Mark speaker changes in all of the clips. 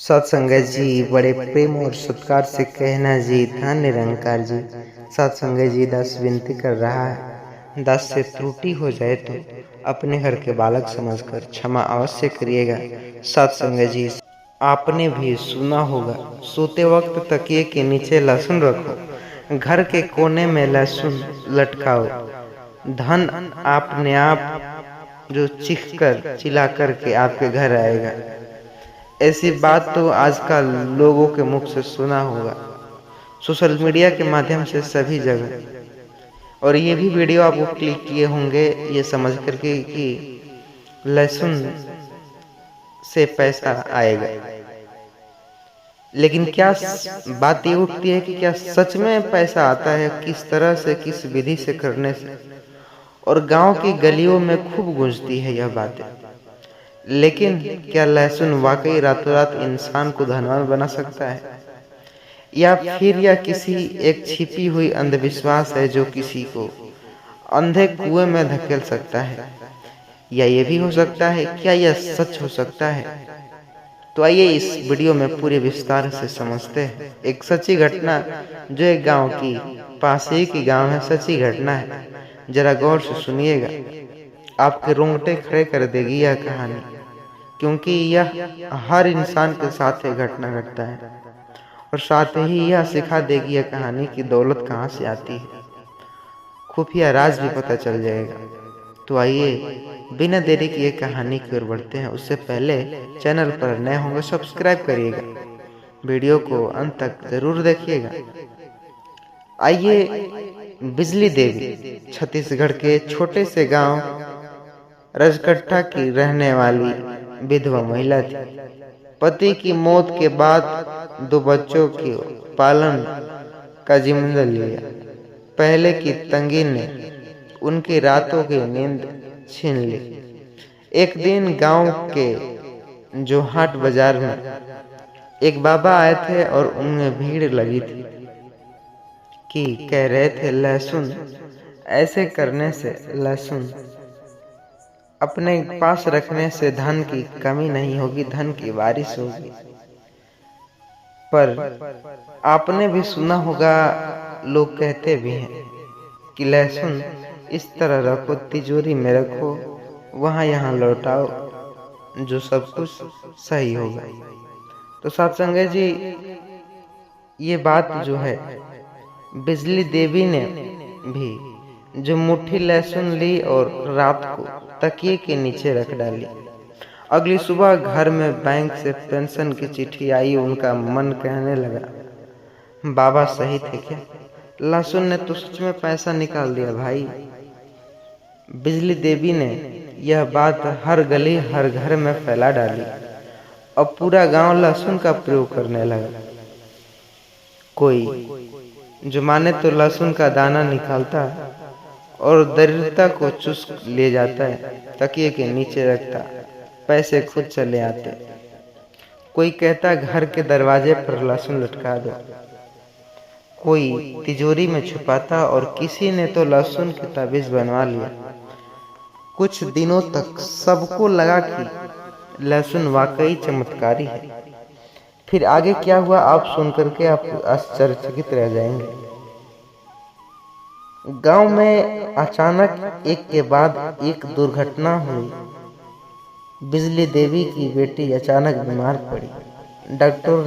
Speaker 1: सत्संगत जी बड़े प्रेम और सत्कार से कहना जी धन निरंकार जी। सत्संगत जी दास विनती कर रहा है, दास से त्रुटि हो जाए तो अपने घर के बालक समझकर क्षमा अवश्य करिएगा। सत्संगत जी आपने भी सुना होगा, सोते वक्त तकिए के नीचे लहसुन रखो, घर के कोने में लहसुन लटकाओ, धन अपने आप जो चीख कर चिल्ला कर के आपके घर आएगा। ऐसी बात तो आजकल लोगों के मुख से सुना होगा, सोशल मीडिया के माध्यम से सभी जगह। और ये भी वीडियो आप क्लिक किए होंगे ये समझ करके कि लहसुन से पैसा आएगा। लेकिन क्या बात ये उठती है कि क्या सच में पैसा आता है, किस तरह से, किस विधि से करने से। और गांव की गलियों में खूब गूंजती है यह बातें। लेकिन क्या लहसुन वाकई रातों रात इंसान को धनवान बना सकता है, या फिर यह किसी एक छिपी हुई अंधविश्वास है जो किसी को अंधे कुएं में धकेल सकता है। या ये भी हो सकता है, क्या यह सच हो सकता है? तो आइए इस वीडियो में पूरे विस्तार से समझते हैं। एक सच्ची घटना जो एक गांव की पास ही की गांव है, सच्ची घटना है। जरा गौर से सुनिएगा, आपके रोंगटे खड़े कर देगी यह कहानी, क्योंकि यह हर इंसान के साथ ये घटना घटता है। और साथ ही यह सिखा देगी यह कहानी की दौलत कहाँ से आती है, खुफिया राज भी पता चल जाएगा। तो आइए बिना देरी की ये कहानी की ओर बढ़ते हैं। उससे पहले चैनल पर नए होंगे सब्सक्राइब करिएगा, वीडियो को अंत तक जरूर देखिएगा। आइए, बिजली देवी छत्तीसगढ़ के छोटे से गांव रजकट्टा की रहने वाली विधवा महिला थी। पति की मौत के बाद 2 बच्चों के पालन का जिम्मेदारी लिया। पहले की तंगी ने उनकी रातों की नींद छीन ली। एक दिन गांव के जो हाट बाजार में एक बाबा आए थे और उनमें भीड़ लगी थी कि कह रहे थे, लहसुन ऐसे करने से, लहसुन अपने पास रखने से धन की कमी नहीं होगी, धन की बारिश होगी। पर आपने भी सुना होगा, लोग कहते भी हैं कि लहसुन इस तरह रखो, तिजोरी में रखो, वहां यहाँ लौटाओ, जो सब कुछ सही होगा। तो सत्संगत जी ये बात जो है, बिजली देवी ने भी जो मुट्ठी लहसुन ली और रात को तकिए के नीचे रख डाली। अगली सुबह घर में बैंक से पेंशन की चिट्ठी आई। उनका मन कहने लगा, बाबा सही थे क्या, लहसुन ने तो सच में पैसा निकाल दिया भाई। बिजली देवी ने यह बात हर गली हर घर में फैला डाली। अब पूरा गांव लहसुन का प्रयोग करने लगा। कोई जो माने तो लहसुन का दाना निकालता और दरिद्रता को चूस ले जाता है, तकिए के नीचे रखता, पैसे खुद चले आते। कोई कहता घर के दरवाजे पर लहसुन लटका दो, कोई तिजोरी में छुपाता, और किसी ने तो लहसुन की ताबीज बनवा लिया। कुछ दिनों तक सबको लगा कि लहसुन वाकई चमत्कारी है। फिर आगे क्या हुआ आप सुनकर के आप आश्चर्यचकित रह जाएंगे। गांव में अचानक एक के बाद एक दुर्घटना हुई। बिजली देवी की बेटी अचानक बीमार पड़ी। डॉक्टरों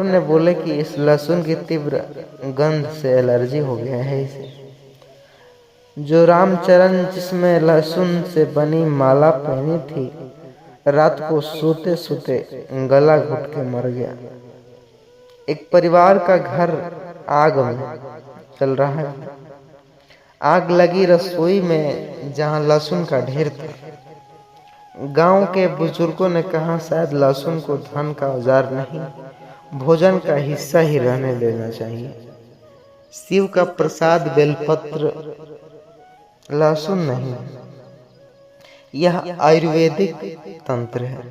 Speaker 1: ने बोले कि इस लहसुन की तीव्र गंध से एलर्जी हो गया है इसे। जो रामचरण जिसमें लहसुन से बनी माला पहनी थी, रात को सोते सोते गला घुट के मर गया। एक परिवार का घर आग में चल रहा है। आग लगी रसोई में जहां लहसुन का ढेर था। गांव के बुजुर्गों ने कहा, शायद लहसुन को धन का औजार नहीं, भोजन का हिस्सा ही रहने देना चाहिए। शिव का प्रसाद बेलपत्र लहसुन नहीं, यह आयुर्वेदिक तंत्र है।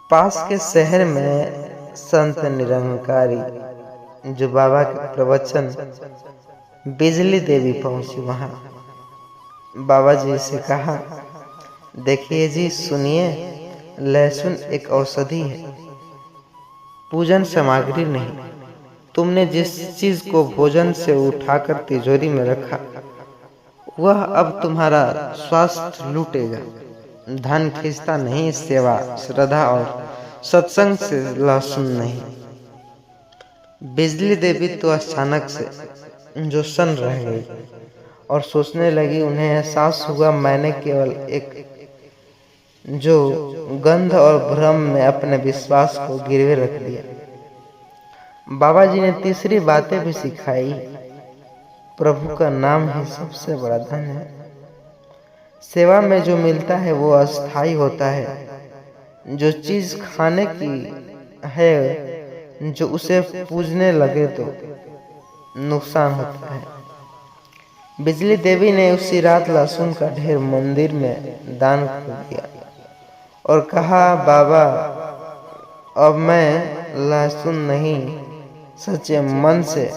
Speaker 1: पास के शहर में संत निरंकारी जो बाबा के प्रवचन, बिजली देवी पहुंची वहां। बाबा जी से कहा, देखिए जी सुनिए, लहसुन एक औषधि है, पूजन सामग्री नहीं। तुमने जिस चीज को भोजन से उठाकर तिजोरी में रखा, वह अब तुम्हारा स्वास्थ्य लूटेगा। धन खींचता नहीं, सेवा, श्रद्धा और सत्संग से लहसुन नहीं। बिजली देवी तो अचानक से जो सन रह गई और सोचने लगी। उन्हें एहसास हुआ, मैंने केवल एक जो गंध और भ्रम में अपने विश्वास को गिरवे रख दिया। बाबा जी ने तीसरी बातें भी सिखाई। प्रभु का नाम ही सबसे बड़ा धन है। सेवा में जो मिलता है वो अस्थाई होता है। जो चीज खाने की है, जो उसे पूजने लगे तो नुकसान होता है। बिजली देवी ने उसी रात लहसुन का ढेर मंदिर में दान कर दिया और कहा, बाबा अब मैं लहसुन नहीं, सच्चे मन से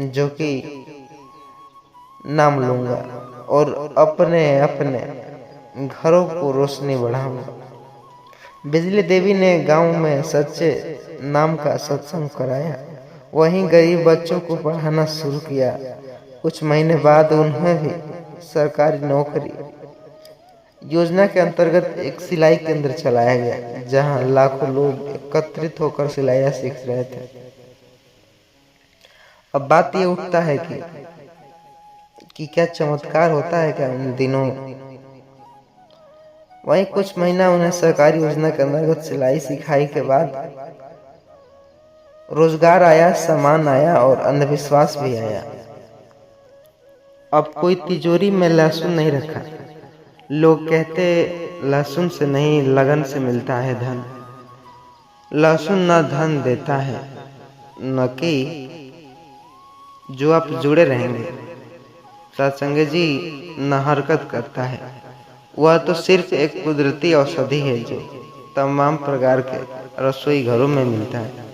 Speaker 1: जो कि नाम लूंगा और अपने अपने घरों को रोशनी बढ़ाऊंगा। बिजली देवी ने गांव में सच्चे नाम का सत्संग कराया। वहीं गरीब बच्चों को पढ़ाना शुरू किया। कुछ महीने बाद उन्हें भी सरकारी नौकरी। योजना के अंतर्गत एक सिलाई केंद्र चलाया गया, जहां लाखों लोग एकत्रित होकर सिलाइयां सीख रहे थे। अब बात ये उठता है कि क्या चमत्कार होता है क्या उन दिनों। वहीं कुछ महीना उन्हें सरकारी योजना के अंतर्गत सिलाई सिखाई के बाद रोजगार आया, सामान आया और अंधविश्वास भी आया। अब कोई तिजोरी में लहसुन नहीं रखा। लोग कहते लहसुन से नहीं, लगन से मिलता है धन। लहसुन न धन देता है, न कि जो आप जुड़े रहेंगे। सत्संग जी न हरकत करता है। वह तो सिर्फ एक कुदरती औषधि है जो तमाम प्रकार के रसोई घरों में मिलता है।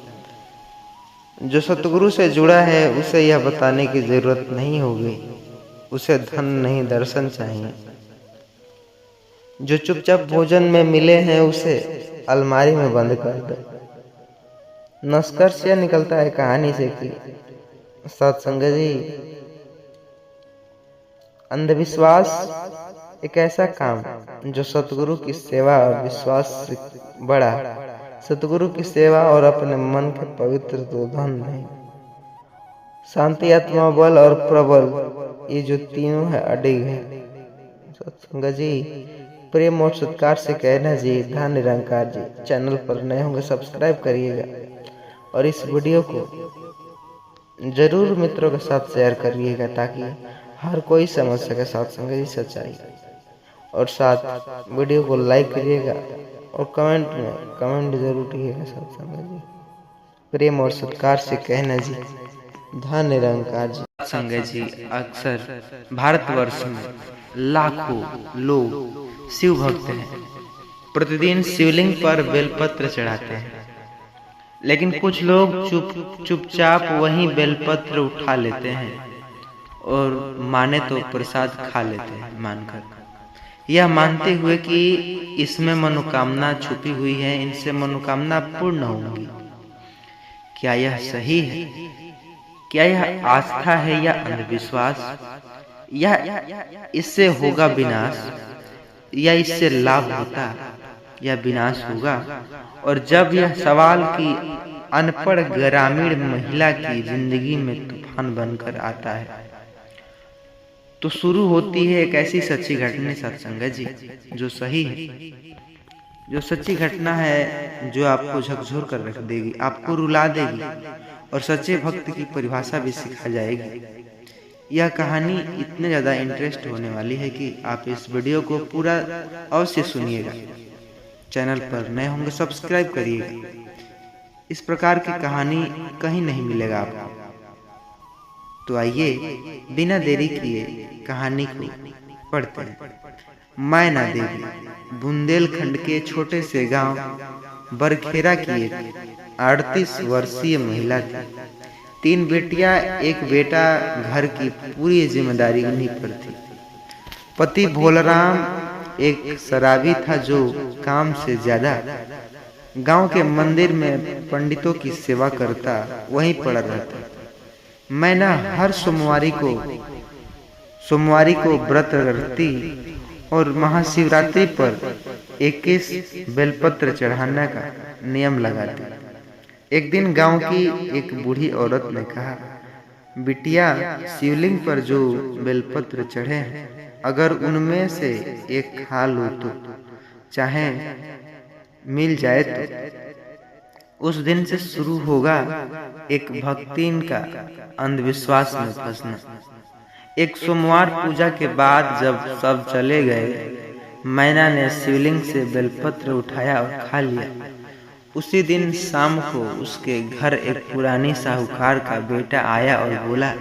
Speaker 1: जो सतगुरु से जुड़ा है उसे यह बताने की जरूरत नहीं होगी। उसे धन नहीं, दर्शन चाहिए। जो चुपचाप भोजन में मिले हैं उसे अलमारी में बंद कर दो। निष्कर्ष यह निकलता है कहानी से कि सत्संग जी, अंधविश्वास एक ऐसा काम जो सतगुरु की सेवा और विश्वास से बड़ा। सतगुरु की सेवा और अपने मन के पवित्र तो धन नहीं। शांति, आत्मा बल और प्रबल, ये जो तीनों है अडिग है। सत्संग जी, प्रेम और सत्कार से कहना जी, धन निरंकार जी। चैनल पर नए होंगे सब्सक्राइब करिएगा और इस वीडियो को जरूर मित्रों के साथ शेयर करिएगा ताकि हर कोई समझ सके सत्संग जी सच्चाई। और साथ वीडियो को लाइक करिएगा और कमेंट में कमेंट जरूर करिएगा सत्संग जी। प्रेम और सत्कार से कहना जी, धन निरंकार जी।
Speaker 2: सत्संग जी, अक्सर भारतवर्ष में लाखों लोग शिव भक्त हैं। प्रतिदिन शिवलिंग पर बेलपत्र चढ़ाते हैं, लेकिन कुछ लोग चुपचाप वही बेलपत्र उठा लेते हैं और माने तो प्रसाद खा लेते हैं, मानकर, यह मानते हुए कि इसमें मनोकामना छुपी हुई है, इनसे मनोकामना पूर्ण होंगी। क्या यह सही है? क्या यह आस्था है या अंधविश्वास? या इससे होगा विनाश, या इससे लाभ होता या विनाश होगा? और जब यह सवाल की अनपढ़ ग्रामीण महिला की जिंदगी में तूफान बनकर आता है, तो शुरू होती है एक ऐसी सच्ची घटना सत्संग जी जो सही है, जो सच्ची घटना है, जो आपको झकझोर कर रख देगी, आपको रुला देगी और सच्चे भक्त की परिभाषा भी सिखा जाएगी। यह कहानी इतने ज़्यादा इंटरेस्ट होने वाली है कि आप इस वीडियो को पूरा अवश्य सुनिएगा। चैनल पर नए होंगे सब्सक्राइब करिएगा। इस प्रकार की कहानी कहीं नहीं मिलेगा आपको। तो आइए बिना देरी किए कहानी को पढ़ते हैं। मैना देवी बुंदेलखंड के छोटे से गांव बरखेरा की एक 38 वर्षीय महिला थी। 3 बेटियां, 1 बेटा। घर की पूरी जिम्मेदारी उन्हीं पर थी। पति भोलाराम
Speaker 1: एक शराबी था जो काम से ज्यादा गांव के मंदिर में पंडितों की सेवा करता, वहीं पड़ा रहता। मैना हर सोमवारी को व्रत रखती और महाशिवरात्रि पर 21 बेलपत्र चढ़ाने का नियम लगाती। एक दिन गांव की एक बूढ़ी औरत ने कहा, बिटिया, शिवलिंग पर जो बेलपत्र चढ़े हैं, अगर उनमें से एक खा लो तो चाहे मिल जाए तो उस दिन से शुरू होगा एक भक्तिन का अंधविश्वास में फंसना। एक सोमवार पूजा के बाद जब सब चले गए, मैना ने शिवलिंग से बेलपत्र उठाया और खा लिया। उसी दिन शाम को उसके घर एक पुरानी साहूकार का बेटा आया और बोला,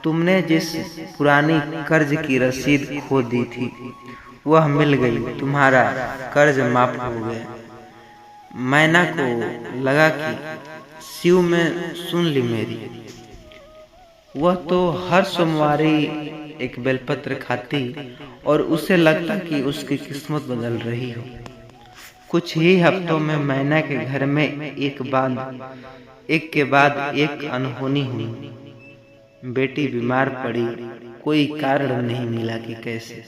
Speaker 1: तुमने जिस पुरानी कर्ज की रसीद खो दी थी वह मिल गई, तुम्हारा कर्ज माफ हो गया। मैना को लगा कि शिव में सुन ली मेरी। वह तो हर सोमवारी एक बेलपत्र खाती और उसे लगता कि उसकी किस्मत बदल रही हो। कुछ ही हफ्तों में मैना के घर में एक के बाद एक अनहोनी हुई। बेटी बीमार पड़ी, कोई कारण नहीं मिला कि कैसे।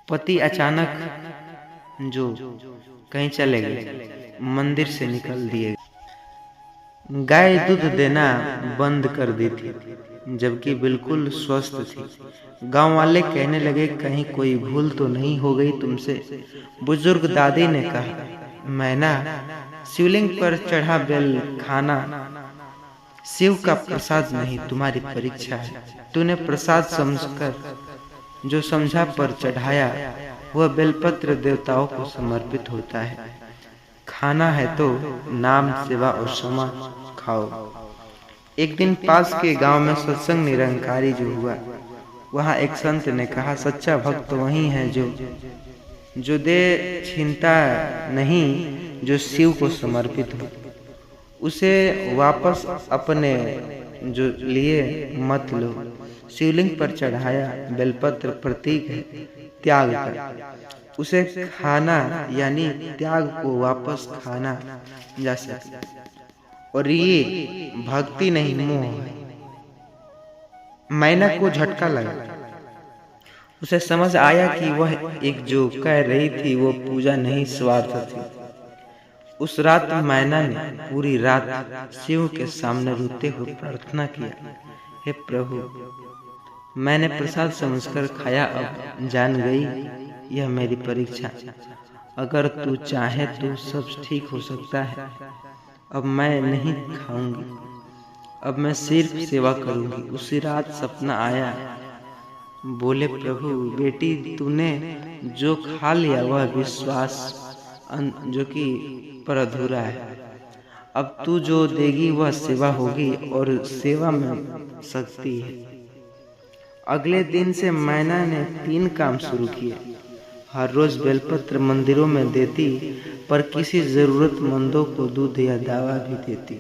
Speaker 1: पति अचानक जो कहीं चले गए, मंदिर से निकल दिए। गाय दूध देना बंद कर दी थी, जबकि बिल्कुल स्वस्थ थी। गांव वाले कहने लगे, कहीं कोई भूल तो नहीं हो गई तुमसे। बुजुर्ग दादी ने कहा, मैना, शिवलिंग पर चढ़ा बेल खाना शिव का प्रसाद नहीं, तुम्हारी परीक्षा है। तूने प्रसाद समझकर जो समझा पर चढ़ाया, वह बेलपत्र देवताओं को समर्पित होता है। खाना है तो नाम, सेवा और क्षमा खाओ। एक दिन पास के गांव में सत्संग निरंकारी जो हुआ, वहां एक संत ने कहा, सच्चा भक्त वही है जो दे छीनता नहीं, जो शिव को समर्पित हो। उसे वापस अपने जो लिए मत लो। शिवलिंग पर चढ़ाया बेलपत्र प्रतीक है त्याग का। उसे खाना यानी त्याग को वापस खाना जा सकता, और ये भक्ति नहीं, मोह है। मैना को झटका लगा। उसे समझ आया कि वह एक जो कह रही थी वो पूजा नहीं, स्वार्थ थी। उस रात मैना ने पूरी रात शिव के सामने रोते हुए प्रार्थना किया, हे प्रभु, मैंने प्रसाद समझकर खाया, अब जान गई यह मेरी परीक्षा। अगर तू चाहे तो सब ठीक हो सकता है। अब मैं नहीं खाऊंगी, अब मैं सिर्फ सेवा करूंगी। उसी रात सपना आया। बोले, प्रभु, बेटी, तूने जो खा लिया वह विश्वास जो कि पर अधूरा है। अब तू जो देगी वह सेवा होगी, और सेवा में शक्ति है। अगले दिन से मैना ने 3 काम शुरू किए। हर रोज बेलपत्र मंदिरों में देती, पर किसी जरूरतमंदों को दूध या दवा भी देती।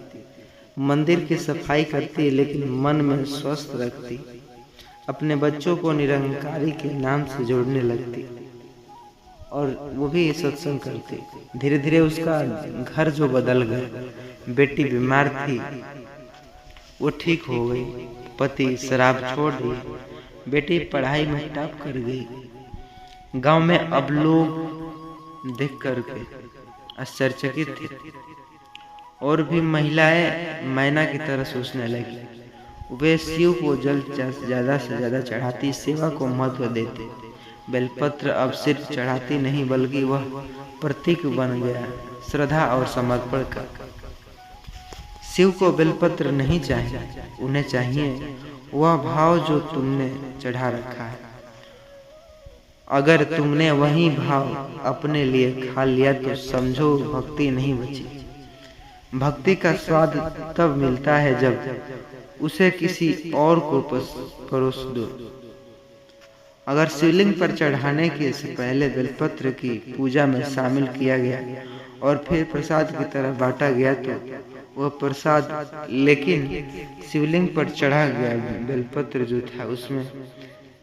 Speaker 1: मंदिर की सफाई करती, लेकिन मन में स्वस्थ रखती। अपने बच्चों को निरंकारी के नाम से जोड़ने लगती, और वो भी सत्संग करती। धीरे धीरे उसका घर जो बदल गया। बेटी बीमार थी, वो ठीक हो गई। पति शराब छोड़ दिया। बेटी पढ़ाई में टॉप कर गई। गांव में अब लोग देख करके आश्चर्यचकित थे, और भी महिलाएं मैना की तरह सोचने लगी। वे शिव को ज्यादा से ज्यादा चढ़ाती, सेवा को महत्व देते। बेलपत्र अब सिर्फ चढ़ाती नहीं, बल्कि वह प्रतीक बन गया श्रद्धा और समर्पण का। शिव को बेलपत्र नहीं चाहिए, उन्हें चाहिए वह भाव जो तुमने चढ़ा रखा है। अगर तुमने वही भाव अपने लिए खा लिया तो समझो भक्ति नहीं बची। भक्ति का स्वाद तब मिलता है जब उसे किसी और को परोस दो। अगर शिवलिंग पर चढ़ाने के से पहले बेलपत्र की पूजा में शामिल किया गया और फिर प्रसाद की तरह बांटा गया तो वह प्रसाद, लेकिन शिवलिंग पर चढ़ा गया बेलपत्र जो था उसमें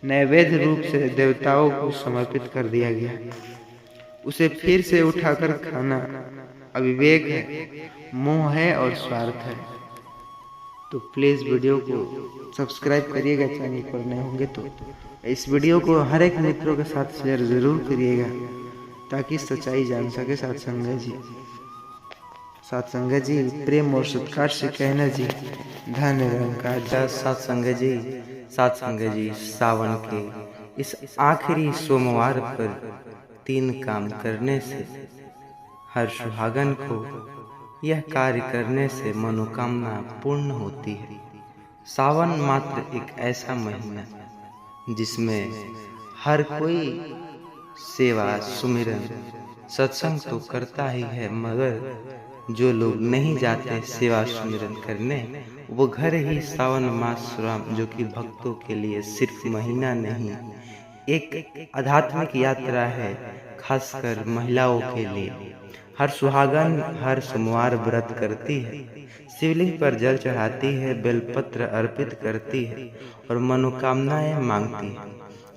Speaker 1: नैवेद्य रूप से देवताओं को समर्पित कर दिया गया। उसे फिर से उठाकर खाना अविवेक है, मोह है और स्वार्थ है। तो प्लीज़ वीडियो को सब्सक्राइब करिएगा, चैनल पर नए होंगे तो। इस वीडियो को हर एक मित्रों के साथ शेयर ज़रूर करिएगा ताकि सच्चाई जान सके। सत्संग जी प्रेम और सत्कार से कहना जी, धन्य निरंकार।
Speaker 2: सत्संग जी सावन के इस आखिरी सोमवार पर 3 काम करने से हर सुहागन को यह कार्य करने से मनोकामना पूर्ण होती है। सावन मात्र एक ऐसा महीना जिसमें हर कोई सेवा, सुमिरन, सत्संग तो करता ही है, मगर जो लोग नहीं जाते सेवा सुमिरन करने, वो घर ही सावन मास जो कि भक्तों के लिए सिर्फ महीना नहीं, एक आध्यात्मिक यात्रा है, खासकर महिलाओं के लिए। हर सुहागन हर सोमवार व्रत करती है, शिवलिंग पर जल चढ़ाती है, बेलपत्र अर्पित करती है और मनोकामनाएं मांगती है।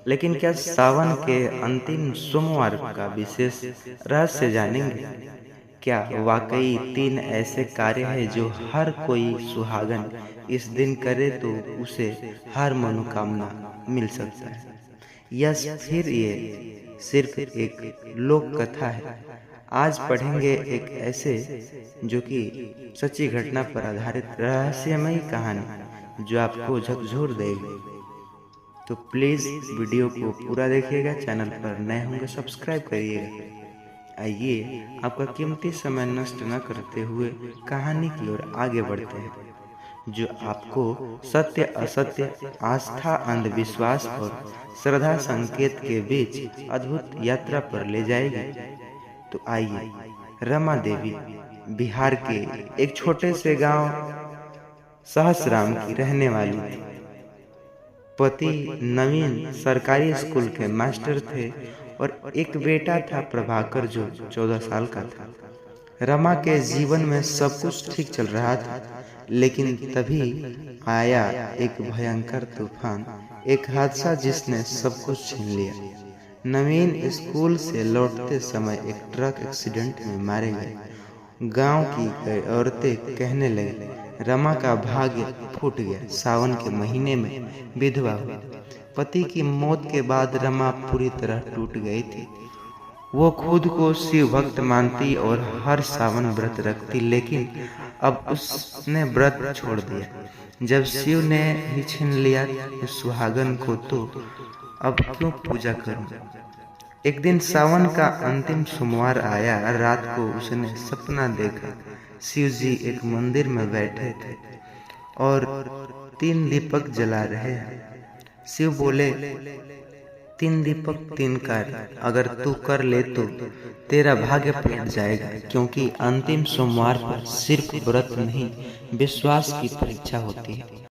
Speaker 2: लेकिन क्या सावन के अंतिम सोमवार का विशेष रहस्य जानेंगे? क्या वाकई 3 ऐसे कार्य हैं जो हर कोई सुहागन इस दिन करे तो उसे हर मनोकामना मिल सकता है, या फिर ये सिर्फ एक लोक कथा है? आज पढ़ेंगे एक ऐसे जो कि सच्ची घटना पर आधारित रहस्यमयी कहानी जो आपको झकझोर देगी। तो प्लीज़ वीडियो को पूरा देखिएगा, चैनल पर नए होंगे सब्सक्राइब करिएगा। आइए आपका कीमती समय नष्ट न करते हुए कहानी की ओर आगे बढ़ते हैं, जो आपको सत्य असत्य, आस्था अंधविश्वास और श्रद्धा संकेत के बीच अद्भुत यात्रा पर ले जाएगी। तो आइए। रमा देवी बिहार के एक छोटे से गांव सहसराम की रहने वाली थी। पति नवीन सरकारी स्कूल के मास्टर थे और एक बेटा था प्रभाकर जो 14 साल का था। रमा के जीवन में सब कुछ ठीक चल रहा था, लेकिन तभी आया एक भयंकर तूफान, एक हादसा जिसने सब कुछ छीन लिया। नवीन स्कूल से लौटते समय एक ट्रक एक्सीडेंट में मारे गए। गांव की औरतें कहने लगी, रमा का भाग्य फूट गया, सावन के महीने में विधवा हुई। पति की मौत के बाद रमा पूरी तरह टूट गई थी। वो खुद को शिव भक्त मानती और हर सावन व्रत रखती, लेकिन अब उसने व्रत छोड़ दिया। जब शिव ने ही छीन लिया उस सुहागन को, तो अब क्यों पूजा करूं? एक दिन सावन का अंतिम सोमवार आया। रात को उसने सपना देखा, शिव जी एक मंदिर में बैठे थे और 3 दीपक जला रहे हैं। शिव बोले, 3 दीपक 3 कार्य अगर तू कर ले तो तेरा भाग्य पलट जाएगा, क्योंकि अंतिम सोमवार पर सिर्फ व्रत नहीं, विश्वास की परीक्षा होती है।